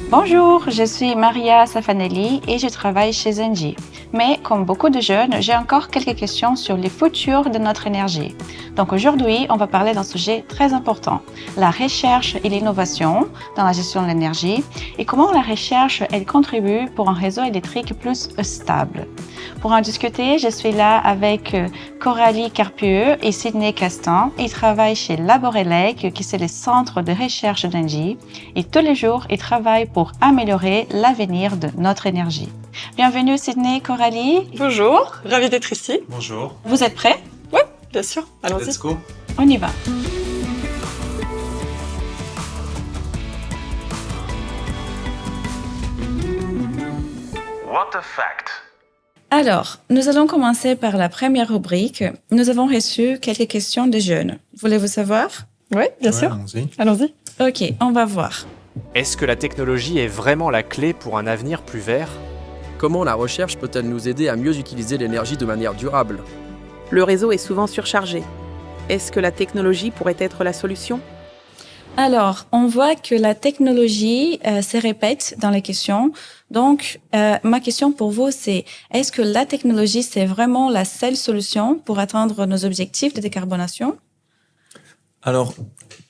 Bonjour, je suis Maria Safanelli et je travaille chez Engie. Mais comme beaucoup de jeunes, j'ai encore quelques questions sur les futurs de notre énergie. Donc aujourd'hui, on va parler d'un sujet très important, la recherche et l'innovation dans la gestion de l'énergie et comment la recherche elle contribue pour un réseau électrique plus stable. Pour en discuter, je suis là avec Coralie Carpieux et Sydney Castan. Ils travaillent chez Laborelec, qui c'est le centre de recherche d'Engie. Et tous les jours, ils travaillent pour améliorer l'avenir de notre énergie. Bienvenue Sydney, Coralie. Bonjour, ravie d'être ici. Bonjour. Vous êtes prêts? Oui, bien sûr, allons-y. Let's go. On y va. What a fact. Alors, nous allons commencer par la première rubrique. Nous avons reçu quelques questions de jeunes. Voulez-vous savoir? Oui, bien sûr. Allons-y. Allons-y. Ok, on va voir. Est-ce que la technologie est vraiment la clé pour un avenir plus vert ? Comment la recherche peut-elle nous aider à mieux utiliser l'énergie de manière durable ? Le réseau est souvent surchargé. Est-ce que la technologie pourrait être la solution ? Alors, on voit que la technologie se répète dans les questions. Donc, ma question pour vous, c'est est-ce que la technologie, c'est vraiment la seule solution pour atteindre nos objectifs de décarbonation? Alors,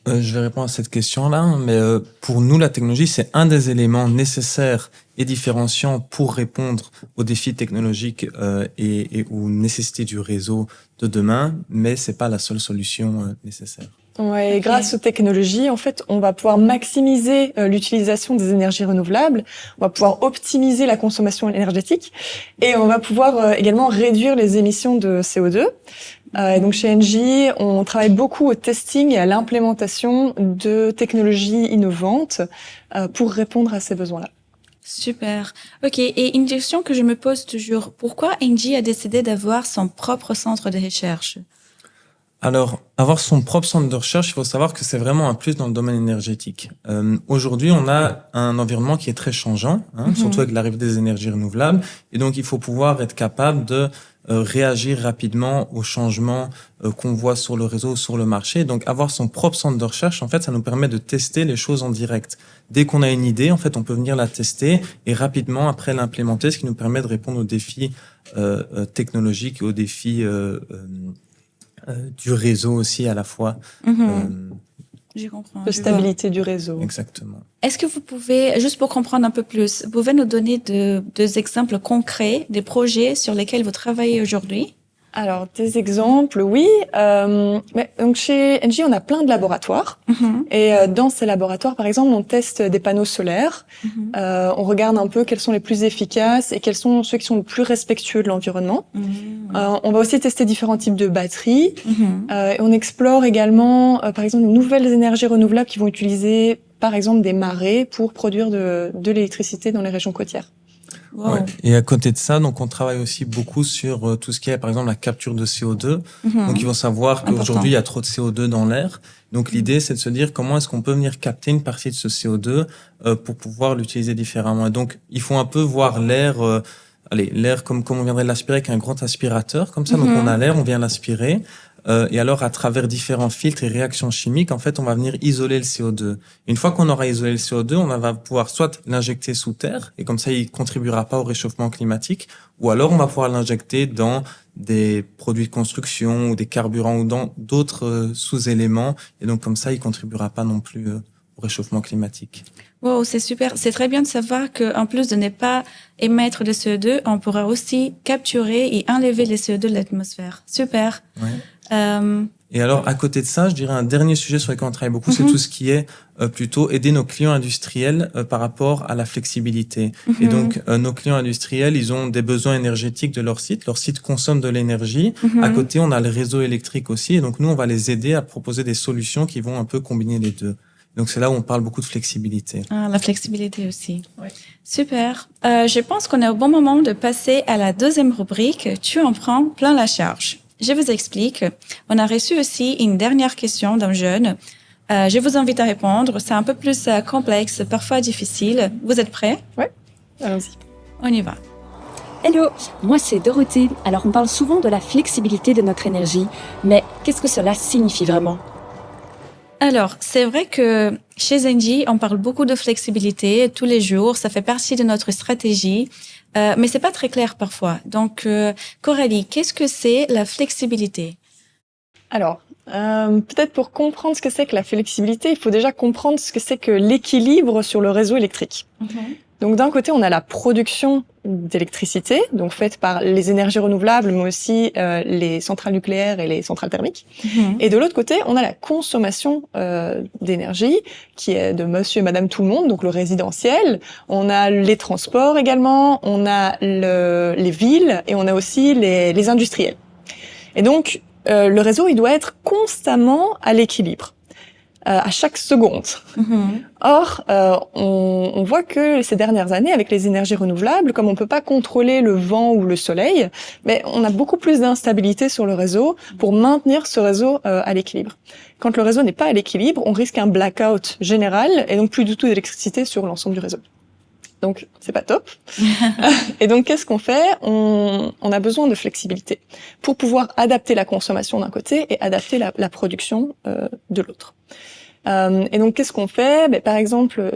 je vais répondre à cette question-là, mais pour nous, la technologie, c'est un des éléments nécessaires et différenciants pour répondre aux défis technologiques et aux nécessités du réseau de demain, mais c'est pas la seule solution nécessaire. Ouais, Ok. grâce aux technologies, en fait, on va pouvoir maximiser l'utilisation des énergies renouvelables, on va pouvoir optimiser la consommation énergétique et on va pouvoir également réduire les émissions de CO2. Et donc chez Engie, on travaille beaucoup au testing et à l'implémentation de technologies innovantes pour répondre à ces besoins-là. Super. Ok, et une question que je me pose toujours, pourquoi Engie a décidé d'avoir son propre centre de recherche? Alors, avoir son propre centre de recherche, il faut savoir que c'est vraiment un plus dans le domaine énergétique. Aujourd'hui, on a un environnement qui est très changeant, surtout avec l'arrivée des énergies renouvelables, et donc il faut pouvoir être capable de réagir rapidement aux changements qu'on voit sur le réseau, sur le marché. Donc, avoir son propre centre de recherche, en fait, ça nous permet de tester les choses en direct. Dès qu'on a une idée, en fait, on peut venir la tester et rapidement après l'implémenter, ce qui nous permet de répondre aux défis technologiques et aux défis du réseau aussi à la fois. Je comprends. De je vois. stabilité du réseau. Exactement. Est-ce que vous pouvez, juste pour comprendre un peu plus, vous pouvez nous donner deux exemples concrets des projets sur lesquels vous travaillez aujourd'hui? Alors, des exemples, oui. Mais donc chez Engie, on a plein de laboratoires. Et dans ces laboratoires, par exemple, on teste des panneaux solaires. On regarde un peu quels sont les plus efficaces et quels sont ceux qui sont le plus respectueux de l'environnement. On va aussi tester différents types de batteries. Et on explore également, par exemple, de nouvelles énergies renouvelables qui vont utiliser, par exemple, des marées pour produire de l'électricité dans les régions côtières. Wow. Ouais. Et à côté de ça, donc on travaille aussi beaucoup sur tout ce qui est, par exemple, la capture de CO2. Donc, ils vont savoir Important. qu'aujourd'hui, il y a trop de CO2 dans l'air. Donc, l'idée, c'est de se dire comment est-ce qu'on peut venir capter une partie de ce CO2 pour pouvoir l'utiliser différemment. Et donc, il faut un peu voir l'air, l'air comme on viendrait l'aspirer avec un grand aspirateur, comme ça. Donc, on a l'air, on vient l'aspirer. Et alors, à travers différents filtres et réactions chimiques, en fait, on va venir isoler le CO2. Une fois qu'on aura isolé le CO2, on va pouvoir soit l'injecter sous terre, et comme ça, il contribuera pas au réchauffement climatique, ou alors on va pouvoir l'injecter dans des produits de construction ou des carburants ou dans d'autres sous-éléments, et donc comme ça, il contribuera pas non plus au réchauffement climatique. Wow, c'est super. C'est très bien de savoir qu'en plus de ne pas émettre de CO2, on pourra aussi capturer et enlever les CO2 de l'atmosphère. Super. Ouais. Et alors, à côté de ça, je dirais un dernier sujet sur lequel on travaille beaucoup, c'est tout ce qui est plutôt aider nos clients industriels par rapport à la flexibilité. Et donc, nos clients industriels, ils ont des besoins énergétiques de leur site. Leur site consomme de l'énergie. À côté, on a le réseau électrique aussi. Et donc, nous, on va les aider à proposer des solutions qui vont un peu combiner les deux. Donc, c'est là où on parle beaucoup de flexibilité. Ah, la flexibilité aussi. Ouais. Super. Je pense qu'on est au bon moment de passer à la deuxième rubrique. Tu en prends plein la charge. Je vous explique. On a reçu aussi une dernière question d'un jeune. Je vous invite à répondre. C'est un peu plus complexe, parfois difficile. Vous êtes prêts? Ouais, allons-y. On y va. Hello, moi c'est Dorothée. Alors on parle souvent de la flexibilité de notre énergie, mais qu'est-ce que cela signifie vraiment? Alors, c'est vrai que chez Engie, on parle beaucoup de flexibilité tous les jours. Ça fait partie de notre stratégie, mais c'est pas très clair parfois. Donc, Coralie, qu'est-ce que c'est la flexibilité? Alors, peut-être pour comprendre ce que c'est que la flexibilité, il faut déjà comprendre ce que c'est que l'équilibre sur le réseau électrique. Donc d'un côté, on a la production d'électricité, donc faite par les énergies renouvelables, mais aussi les centrales nucléaires et les centrales thermiques. Et de l'autre côté, on a la consommation d'énergie, qui est de monsieur et madame tout le monde, donc le résidentiel. On a les transports également, on a les villes et on a aussi les industriels. Et donc, le réseau, il doit être constamment à l'équilibre. À chaque seconde. Or, on voit que ces dernières années, avec les énergies renouvelables, comme on peut pas contrôler le vent ou le soleil, mais on a beaucoup plus d'instabilité sur le réseau pour maintenir ce réseau à l'équilibre. Quand le réseau n'est pas à l'équilibre, on risque un blackout général et donc plus du tout d'électricité sur l'ensemble du réseau. Donc, c'est pas top. Et donc, qu'est-ce qu'on fait? On a besoin de flexibilité pour pouvoir adapter la consommation d'un côté et adapter la production de l'autre. Et donc, qu'est-ce qu'on fait? Par exemple,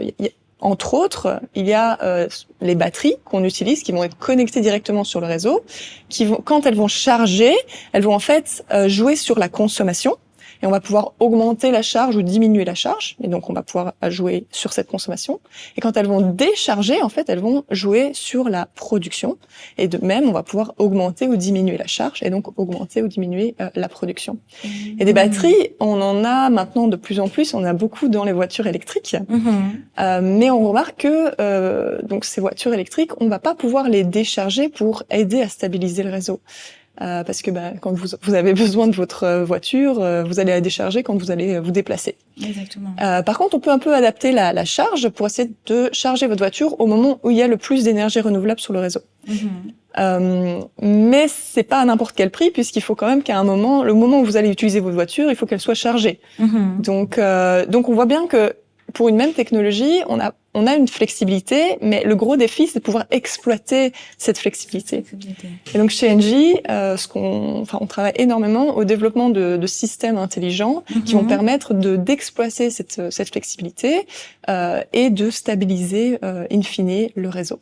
entre autres, il y a les batteries qu'on utilise, qui vont être connectées directement sur le réseau, qui vont, quand elles vont charger, elles vont en fait jouer sur la consommation. Et on va pouvoir augmenter la charge ou diminuer la charge. Et donc, on va pouvoir jouer sur cette consommation. Et quand elles vont décharger, en fait, elles vont jouer sur la production. Et de même, on va pouvoir augmenter ou diminuer la charge et donc augmenter ou diminuer la production. Et des batteries, on en a maintenant de plus en plus. On en a beaucoup dans les voitures électriques. Mais on remarque que donc ces voitures électriques, on va pas pouvoir les décharger pour aider à stabiliser le réseau. Parce que quand vous avez besoin de votre voiture, vous allez la décharger quand vous allez vous déplacer. Exactement. Par contre, on peut un peu adapter la charge pour essayer de charger votre voiture au moment où il y a le plus d'énergie renouvelable sur le réseau. Mais c'est pas à n'importe quel prix, puisqu'il faut quand même qu'à un moment, le moment où vous allez utiliser votre voiture, il faut qu'elle soit chargée. Donc on voit bien que pour une même technologie, on a une flexibilité, mais le gros défi, c'est de pouvoir exploiter cette flexibilité. Et donc, chez Engie, on travaille énormément au développement de systèmes intelligents qui vont permettre d'exploiter cette flexibilité et de stabiliser, in fine, le réseau.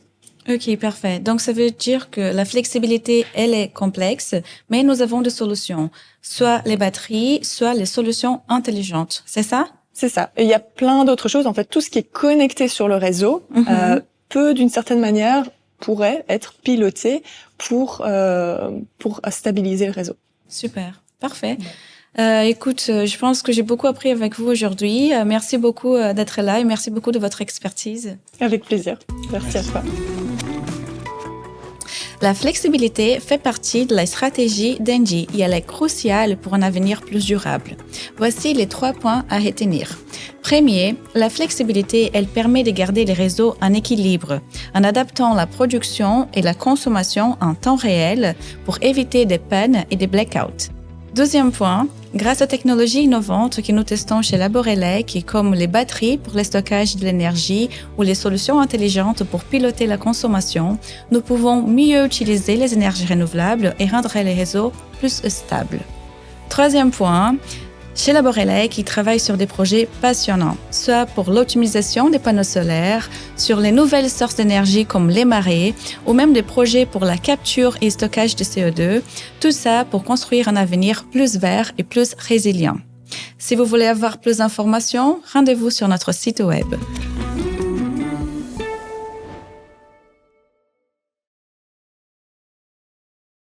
Ok, parfait. Donc, ça veut dire que la flexibilité, elle est complexe, mais nous avons des solutions. Soit les batteries, soit les solutions intelligentes. C'est ça? C'est ça. Et il y a plein d'autres choses. En fait, tout ce qui est connecté sur le réseau peut, d'une certaine manière, pourrait être piloté pour stabiliser le réseau. Super, parfait. Écoute, je pense que j'ai beaucoup appris avec vous aujourd'hui. Merci beaucoup d'être là et merci beaucoup de votre expertise. Avec plaisir. Merci à toi. La flexibilité fait partie de la stratégie d'Engie et elle est cruciale pour un avenir plus durable. Voici les 3 points à retenir. Premier, la flexibilité, elle permet de garder les réseaux en équilibre, en adaptant la production et la consommation en temps réel pour éviter des pannes et des blackouts. Deuxième point, grâce aux technologies innovantes que nous testons chez Laborelec, comme les batteries pour le stockage de l'énergie ou les solutions intelligentes pour piloter la consommation, nous pouvons mieux utiliser les énergies renouvelables et rendre les réseaux plus stables. Troisième point, chez Laborelec, ils travaillent sur des projets passionnants, soit pour l'optimisation des panneaux solaires, sur les nouvelles sources d'énergie comme les marées, ou même des projets pour la capture et stockage de CO2, tout ça pour construire un avenir plus vert et plus résilient. Si vous voulez avoir plus d'informations, rendez-vous sur notre site web.